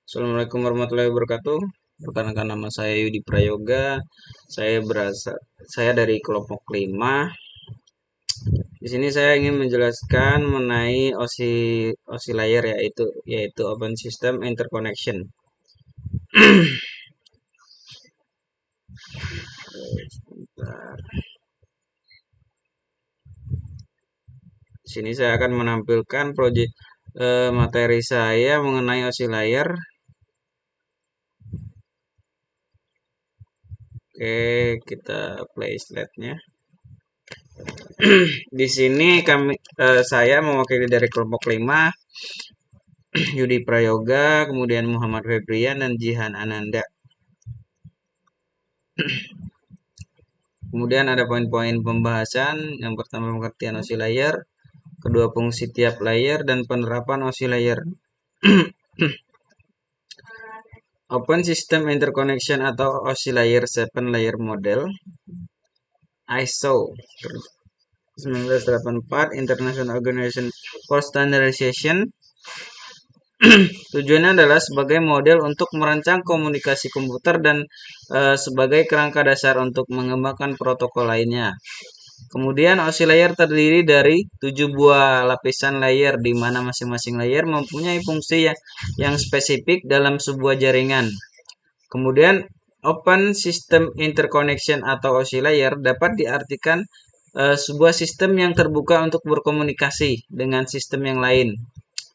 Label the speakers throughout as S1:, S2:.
S1: Assalamualaikum warahmatullahi wabarakatuh. Perkenalkan nama saya Yudi Prayoga. Saya dari kelompok 5. Di sini saya ingin menjelaskan mengenai OSI layer yaitu Open System Interconnection. Di sini saya akan menampilkan materi saya mengenai OSI layer. Oke, kita play slide-nya. Di sini saya mewakili dari kelompok 5, Yudi Prayoga, kemudian Muhammad Febrian dan Jihan Ananda. Kemudian ada poin-poin pembahasan. Yang pertama, pengertian OSI layer, kedua, fungsi tiap layer, dan penerapan OSI layer. Open System Interconnection atau OSI layer 7 layer model ISO 1984 International Organization for Standardization. Tujuannya adalah sebagai model untuk merancang komunikasi komputer dan sebagai kerangka dasar untuk mengembangkan protokol lainnya. Kemudian OSI layer terdiri dari 7 buah lapisan layer, di mana masing-masing layer mempunyai fungsi yang spesifik dalam sebuah jaringan. Kemudian Open System Interconnection atau OSI layer dapat diartikan sebuah sistem yang terbuka untuk berkomunikasi dengan sistem yang lain.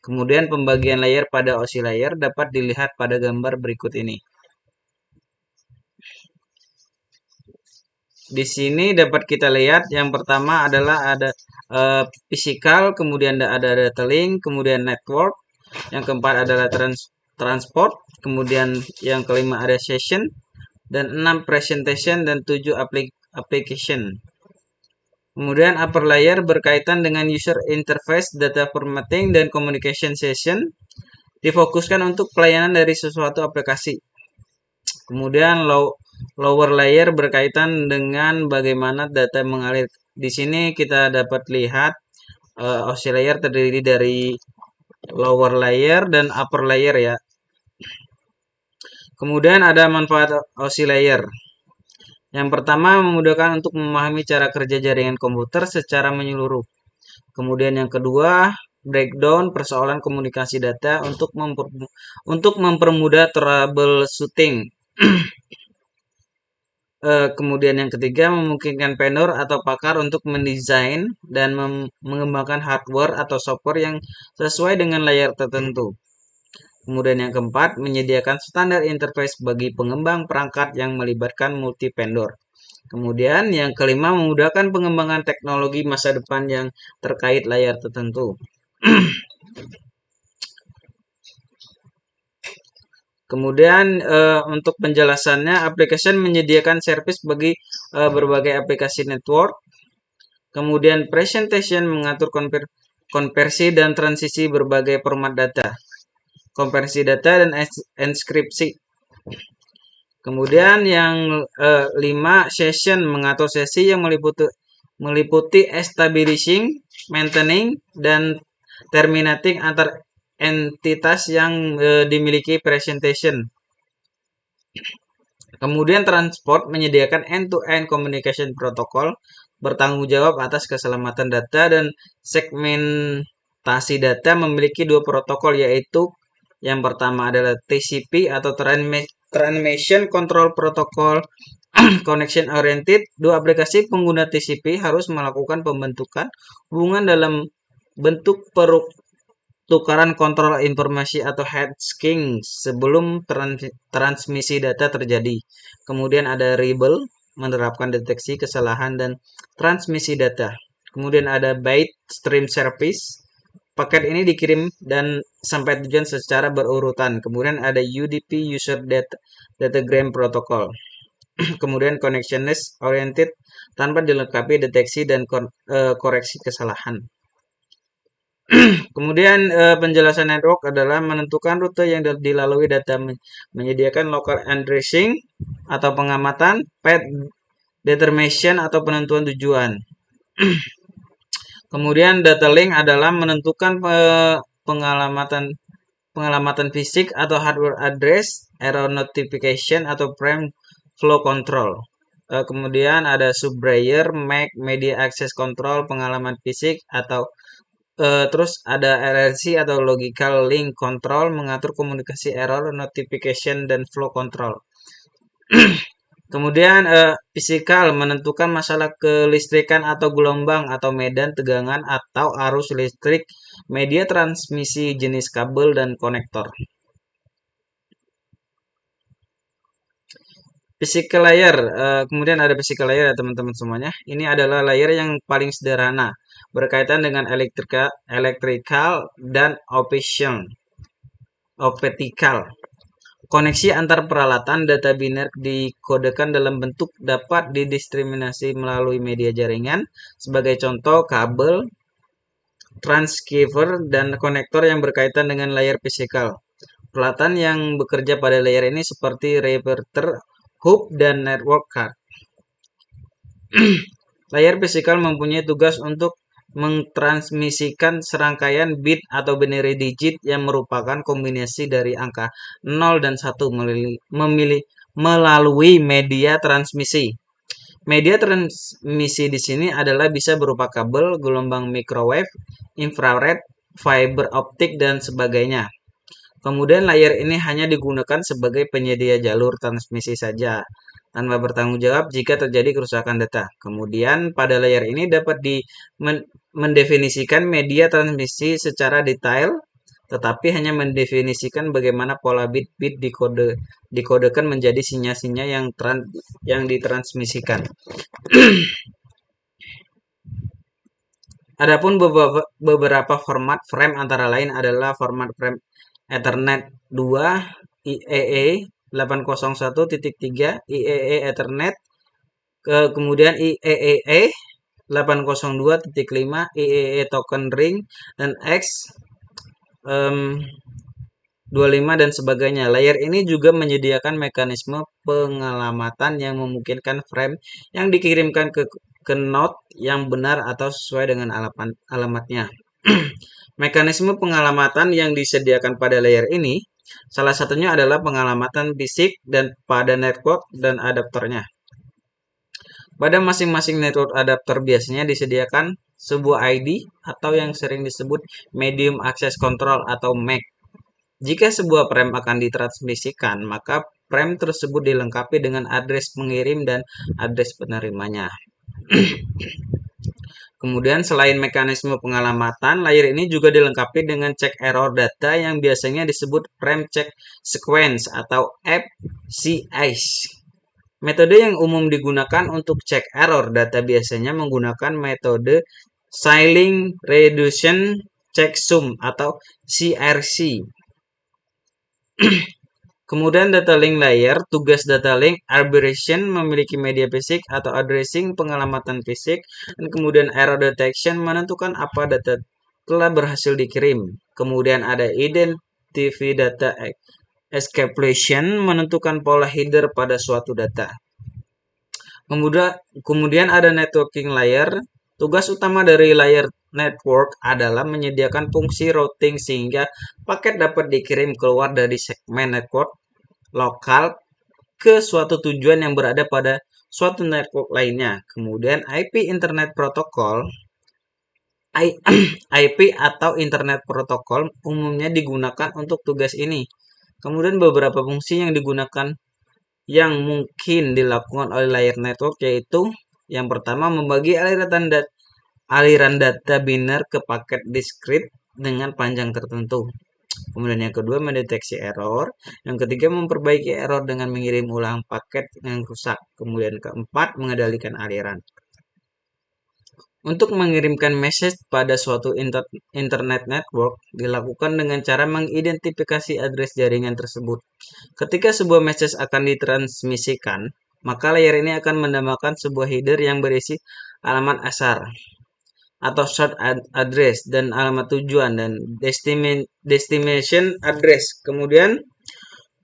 S1: Kemudian pembagian layer pada OSI layer dapat dilihat pada gambar berikut ini. Di sini dapat kita lihat yang pertama adalah ada physical, kemudian ada data link, kemudian network, yang keempat adalah transport, kemudian yang kelima ada session, dan 6 presentation, dan 7 application. Kemudian upper layer berkaitan dengan user interface, data formatting, dan communication session, difokuskan untuk pelayanan dari sesuatu aplikasi. Kemudian lower layer berkaitan dengan bagaimana data mengalir. Di sini kita dapat lihat OSI layer terdiri dari lower layer dan upper layer ya. Kemudian ada manfaat OSI layer. Yang pertama, memudahkan untuk memahami cara kerja jaringan komputer secara menyeluruh. Kemudian yang kedua, breakdown persoalan komunikasi data untuk mempermudah troubleshooting. Kemudian yang ketiga, memungkinkan vendor atau pakar untuk mendesain dan mengembangkan hardware atau software yang sesuai dengan layar tertentu. Kemudian yang keempat, menyediakan standar interface bagi pengembang perangkat yang melibatkan multi vendor. Kemudian yang kelima, memudahkan pengembangan teknologi masa depan yang terkait layar tertentu. Kemudian untuk penjelasannya, application menyediakan service bagi berbagai aplikasi network. Kemudian presentation mengatur konversi dan transisi berbagai format data, konversi data dan enskripsi. Kemudian yang 5, session mengatur sesi yang meliputi establishing, maintaining, dan terminating antar entitas yang dimiliki presentation. Kemudian transport menyediakan end-to-end communication protocol, bertanggung jawab atas keselamatan data dan segmentasi data, memiliki 2 protokol, yaitu yang pertama adalah TCP atau Transmission Control Protocol Connection Oriented. 2 aplikasi pengguna TCP harus melakukan pembentukan hubungan dalam bentuk tukaran kontrol informasi atau hatching sebelum transmisi data terjadi. Kemudian ada Rebel, menerapkan deteksi kesalahan dan transmisi data. Kemudian ada Byte Stream Service, paket ini dikirim dan sampai tujuan secara berurutan. Kemudian ada UDP, User Datagram Protocol. Kemudian Connectionless Oriented, tanpa dilengkapi deteksi dan koreksi kesalahan. Kemudian penjelasan network adalah menentukan rute yang dilalui data, menyediakan local addressing atau pengamatan, path determination atau penentuan tujuan. Kemudian data link adalah menentukan pengalamatan pengalamatan fisik atau hardware address, error notification atau frame flow control. Kemudian ada subrayer, MAC, media access control, pengalaman fisik atau terus ada RLC atau logical link control, mengatur komunikasi error, notification dan flow control. Kemudian fisikal menentukan masalah kelistrikan atau gelombang atau medan tegangan atau arus listrik, media transmisi jenis kabel dan konektor. Physical layer, kemudian ada physical layer ya teman-teman semuanya. Ini adalah layer yang paling sederhana berkaitan dengan electrical dan optical. Koneksi antar peralatan data biner dikodekan dalam bentuk dapat didiskriminasi melalui media jaringan. Sebagai contoh, kabel, transceiver, dan konektor yang berkaitan dengan layar fisikal. Peralatan yang bekerja pada layar ini seperti reverter, hub, dan network card. Layar fisikal mempunyai tugas untuk mentransmisikan serangkaian bit atau binary digit yang merupakan kombinasi dari angka 0 dan 1 melalui media transmisi. Media transmisi di sini adalah bisa berupa kabel, gelombang microwave, infrared, fiber optik, dan sebagainya. Kemudian layar ini hanya digunakan sebagai penyedia jalur transmisi saja, tanpa bertanggung jawab jika terjadi kerusakan data. Kemudian pada layar ini dapat mendefinisikan media transmisi secara detail, tetapi hanya mendefinisikan bagaimana pola bit-bit dikodekan menjadi sinyal-sinyal yang ditransmisikan. Adapun beberapa format frame antara lain adalah format frame Ethernet 2, IEE 801.3, IEE Ethernet, kemudian IEEE 802.5, IEE Token Ring, dan X 25 dan sebagainya. Layar ini juga menyediakan mekanisme pengalamatan yang memungkinkan frame yang dikirimkan ke node yang benar atau sesuai dengan alamatnya. Mekanisme pengalamatan yang disediakan pada layar ini salah satunya adalah pengalamatan fisik dan pada network dan adaptornya. Pada masing-masing network adaptor biasanya disediakan sebuah ID atau yang sering disebut medium access control atau MAC. Jika sebuah frame akan ditransmisikan, maka frame tersebut dilengkapi dengan address pengirim dan address penerimanya. Kemudian selain mekanisme pengalamatan, layar ini juga dilengkapi dengan check error data yang biasanya disebut frame check sequence atau FCS. Metode yang umum digunakan untuk cek error data biasanya menggunakan metode Ceiling Reduction Checksum atau CRC. Kemudian data link layer, tugas data link aberration memiliki media fisik atau addressing pengalamatan fisik, dan kemudian error detection menentukan apa data telah berhasil dikirim. Kemudian ada identify data escapulation menentukan pola header pada suatu data. Kemudian ada networking layer. Tugas utama dari layer network adalah menyediakan fungsi routing sehingga paket dapat dikirim keluar dari segmen network lokal ke suatu tujuan yang berada pada suatu network lainnya. Kemudian IP Internet Protocol IP atau Internet Protocol umumnya digunakan untuk tugas ini. Kemudian beberapa fungsi yang digunakan yang mungkin dilakukan oleh layer network yaitu yang pertama membagi aliran data biner ke paket diskrit dengan panjang tertentu. Kemudian yang kedua mendeteksi error. Yang ketiga memperbaiki error dengan mengirim ulang paket yang rusak. Kemudian keempat mengendalikan aliran. Untuk mengirimkan message pada suatu internet network dilakukan dengan cara mengidentifikasi address jaringan tersebut. Ketika sebuah message akan ditransmisikan, maka layar ini akan menambahkan sebuah header yang berisi alamat asal atau source address dan alamat tujuan dan destination address. Kemudian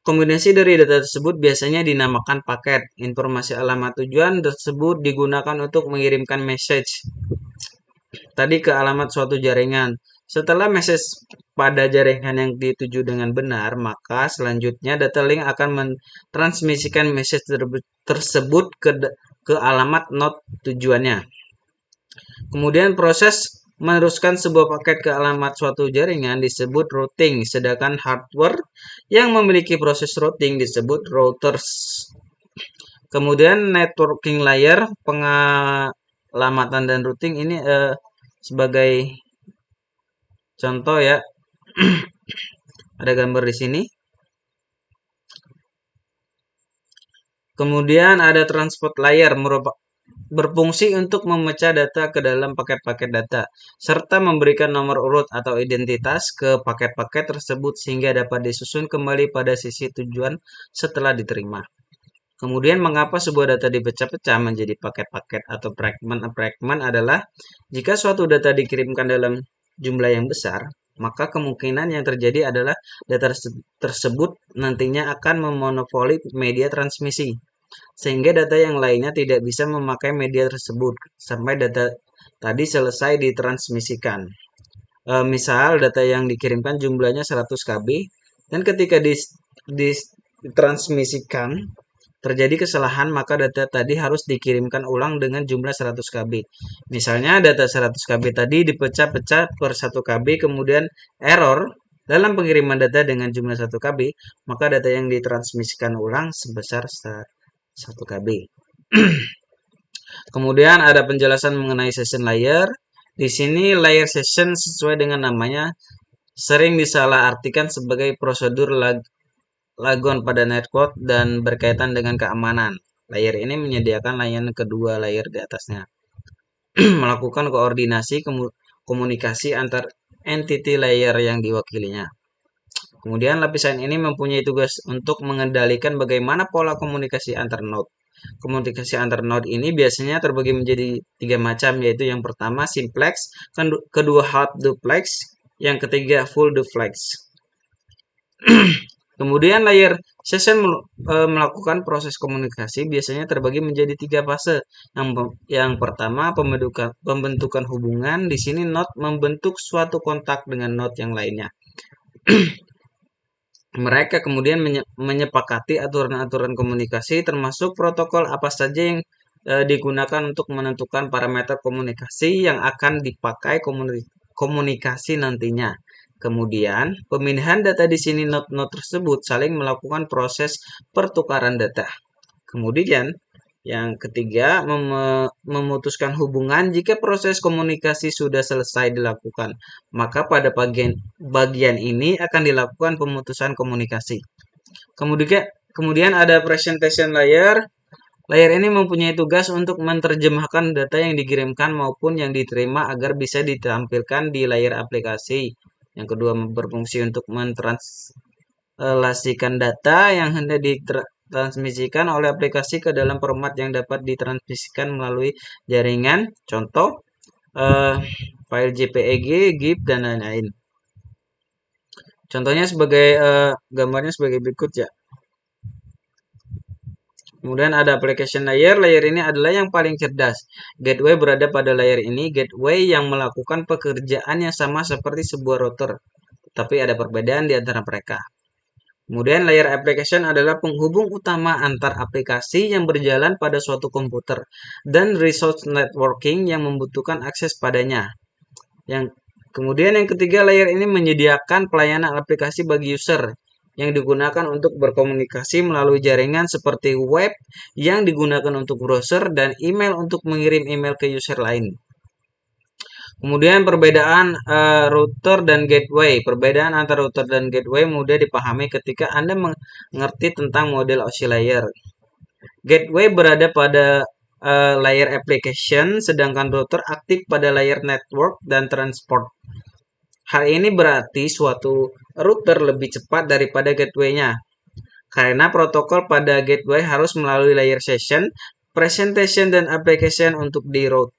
S1: kombinasi dari data tersebut biasanya dinamakan paket. Informasi alamat tujuan tersebut digunakan untuk mengirimkan message tadi ke alamat suatu jaringan. Setelah pada jaringan yang dituju dengan benar, maka selanjutnya data link akan mentransmisikan message tersebut ke alamat node tujuannya. Kemudian proses meneruskan sebuah paket ke alamat suatu jaringan disebut routing, sedangkan hardware yang memiliki proses routing disebut routers. Kemudian networking layer, pengalamatan dan routing ini sebagai contoh ya. Ada gambar di sini. Kemudian ada transport layer berfungsi untuk memecah data ke dalam paket-paket data serta memberikan nomor urut atau identitas ke paket-paket tersebut sehingga dapat disusun kembali pada sisi tujuan setelah diterima. Kemudian mengapa sebuah data dipecah-pecah menjadi paket-paket atau fragment adalah jika suatu data dikirimkan dalam jumlah yang besar, maka kemungkinan yang terjadi adalah data tersebut nantinya akan memonopoli media transmisi, sehingga data yang lainnya tidak bisa memakai media tersebut sampai data tadi selesai ditransmisikan. Misal data yang dikirimkan jumlahnya 100 KB dan ketika ditransmisikan terjadi kesalahan, maka data tadi harus dikirimkan ulang dengan jumlah 100 KB. Misalnya data 100 KB tadi dipecah-pecah per 1 KB, kemudian error dalam pengiriman data dengan jumlah 1 KB, maka data yang ditransmisikan ulang sebesar 1 KB. Kemudian ada penjelasan mengenai session layer. Di sini layer session sesuai dengan namanya sering disalahartikan sebagai prosedur lagon pada network dan berkaitan dengan keamanan. Layer ini menyediakan layanan kedua layer di atasnya. Melakukan koordinasi komunikasi antar entity layer yang diwakilinya. Kemudian lapisan ini mempunyai tugas untuk mengendalikan bagaimana pola komunikasi antar node. Komunikasi antar node ini biasanya terbagi menjadi 3 macam, yaitu yang pertama simplex, kedua half duplex, yang ketiga full duplex. Kemudian layer session melakukan proses komunikasi biasanya terbagi menjadi 3 fase. Yang pertama pembentukan hubungan. Di sini node membentuk suatu kontak dengan node yang lainnya. Mereka kemudian menyepakati aturan-aturan komunikasi termasuk protokol apa saja yang digunakan untuk menentukan parameter komunikasi yang akan dipakai komunikasi nantinya. Kemudian, pemindahan data di sini node-node tersebut saling melakukan proses pertukaran data. Kemudian, yang ketiga, memutuskan hubungan jika proses komunikasi sudah selesai dilakukan. Maka pada bagian ini akan dilakukan pemutusan komunikasi. Kemudian ada presentation layer. Layer ini mempunyai tugas untuk menerjemahkan data yang dikirimkan maupun yang diterima agar bisa ditampilkan di layar aplikasi. Yang kedua, berfungsi untuk mentranslasikan data yang hendak ditransmisikan oleh aplikasi ke dalam format yang dapat ditransmisikan melalui jaringan. Contoh, file JPEG, GIF, dan lain-lain. Contohnya sebagai gambarnya sebagai berikut ya. Kemudian ada application layer. Layer ini adalah yang paling cerdas. Gateway berada pada layer ini. Gateway yang melakukan pekerjaan yang sama seperti sebuah router, tapi ada perbedaan di antara mereka. Kemudian layer application adalah penghubung utama antar aplikasi yang berjalan pada suatu komputer dan resource networking yang membutuhkan akses padanya. Kemudian yang ketiga, layer ini menyediakan pelayanan aplikasi bagi user yang digunakan untuk berkomunikasi melalui jaringan seperti web yang digunakan untuk browser dan email untuk mengirim email ke user lain. Kemudian perbedaan router dan gateway. Perbedaan antara router dan gateway mudah dipahami ketika Anda mengerti tentang model OSI layer. Gateway berada pada layer application, sedangkan router aktif pada layer network dan transport. Hal ini berarti suatu router lebih cepat daripada gateway-nya, karena protokol pada gateway harus melalui layer session, presentation, dan application untuk di-route.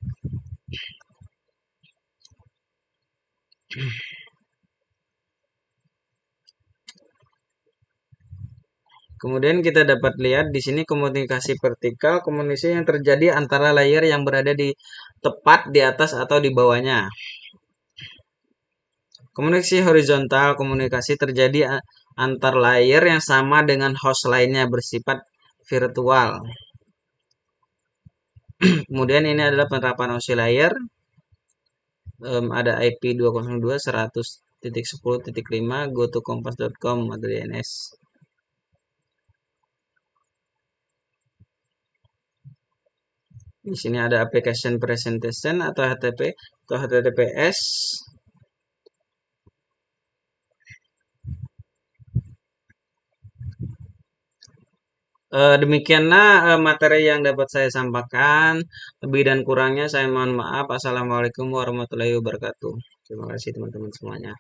S1: Kemudian kita dapat lihat di sini komunikasi vertikal, komunikasi yang terjadi antara layer yang berada di tepat di atas atau di bawahnya. Komunikasi horizontal, komunikasi terjadi antar layer yang sama dengan host lainnya bersifat virtual. Kemudian ini adalah penerapan OSI layer. Ada IP 202.100.10.5 go-to-kompas.com atau DNS. Di sini ada application presentation atau HTTP atau HTTPS. Demikianlah materi yang dapat saya sampaikan. Lebih dan kurangnya saya mohon maaf. Assalamualaikum warahmatullahi wabarakatuh. Terima kasih teman-teman semuanya.